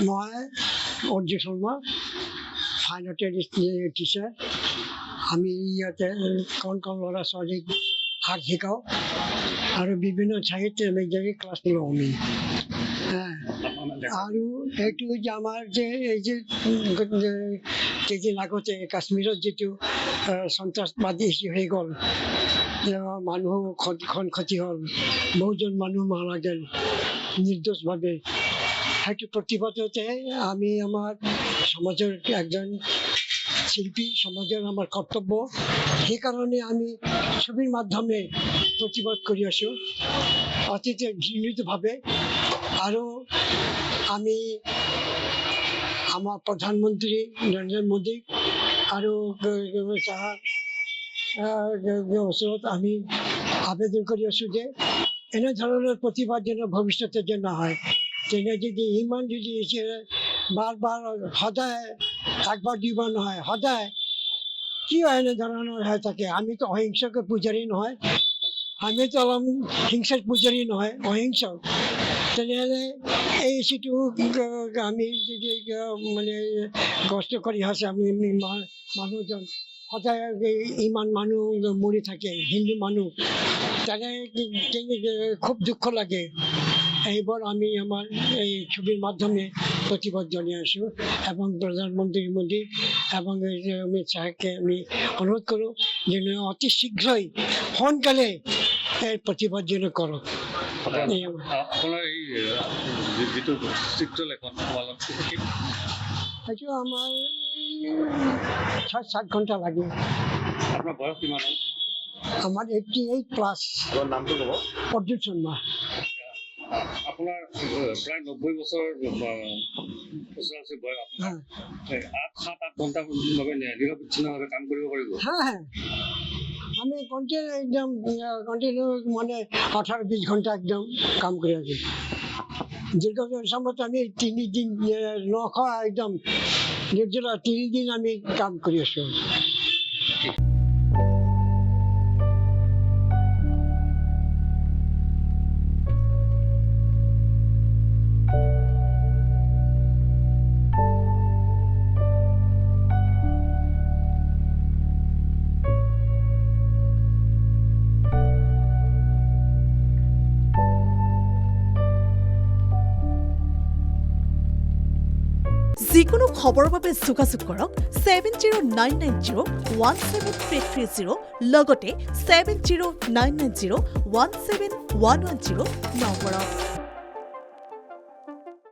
মই Arjun Sharma fine art teacher. আমি ইয়াতে কণ ল'ৰা ছোৱালীক আৰ্ট শিকাওঁ আৰু বিভিন্ন ঠাইত এনেদৰে ক্লাছ লওঁ আমি। আৰু এইটো যে আমাৰ যে এই যে কেইদিন আগতে কাশ্মীৰত যিটো সন্ত্ৰাসবাদী হৈ গ'ল, মানুহ ক্ষতি হ'ল, বহুজন মানুহ মাৰা গ'ল নিৰ্দোষভাৱে। সেইটো প্ৰতিবাদতে আমি আমাৰ সমাজৰ একজন শিল্পী, সমাজৰ আমাৰ কৰ্তব্য, সেইকাৰণে আমি ছবিৰ মাধ্যমে প্ৰতিবাদ কৰি আছোঁ অতি ঘৃণিতভাৱে। আৰু আমি আমাৰ প্ৰধানমন্ত্ৰী নৰেন্দ্ৰ মোদীক আৰু ওচৰত আমি আবেদন কৰি আছোঁ যে এনেধৰণৰ প্ৰতিবাদ যেন ভৱিষ্যতে যেন নহয়। তেনে যদি ইমান যদি বাৰ বাৰ সদায় একবাৰ দুবাৰ নহয়, সদায় কিয় এনেধৰণৰ হৈ থাকে? আমিতো অহিংসক পূজাৰী নহয়, আমিতো অলপ হিংসাৰ পূজাৰী নহয়, অহিংসক। তেনেহ'লে এই যিটো আমি যদি মানে কষ্ট কৰি আছে আমি মানুহজন সদায় ইমান মানুহ মৰি থাকে, হিন্দু মানুহ, তেনে খুব দুখ লাগে। এইবোৰ আমি আমাৰ এই ছবিৰ মাধ্যমে প্ৰতিবাদ জনাই আছোঁ এবং প্ৰধানমন্ত্ৰী মোদী এবং অমিত শ্বাহকে আমি অনুৰোধ কৰোঁ যেন অতি শীঘ্ৰেই সোনকালে এই প্ৰতিবাদ যেন কৰক। সেইটো আমাৰ 6-7 ঘণ্টা লাগে। আপোনাৰ বয়স কিমান? আমাৰ 88+। নামটো ক'ব? অৰ্জুন শৰ্মা। আপোনাৰ প্ৰায় 90 বছৰ বয়স। 7-8 ঘণ্টা নিৰবিচ্ছিন্নভাৱে কাম কৰিব পাৰিব? আমি কণ্টিনিউ মানে 18-20 ঘণ্টা একদম কাম কৰি আছোঁ। দীৰ্ঘ সময় আমি 3 দিন নখোৱা একদম নিৰ্জলা 3 দিন আমি কাম কৰি আছোঁ। যিকোনো খবৰৰ বাবে যোগাযোগ কৰক 7099017330 লগতে 7099017110 নম্বৰত।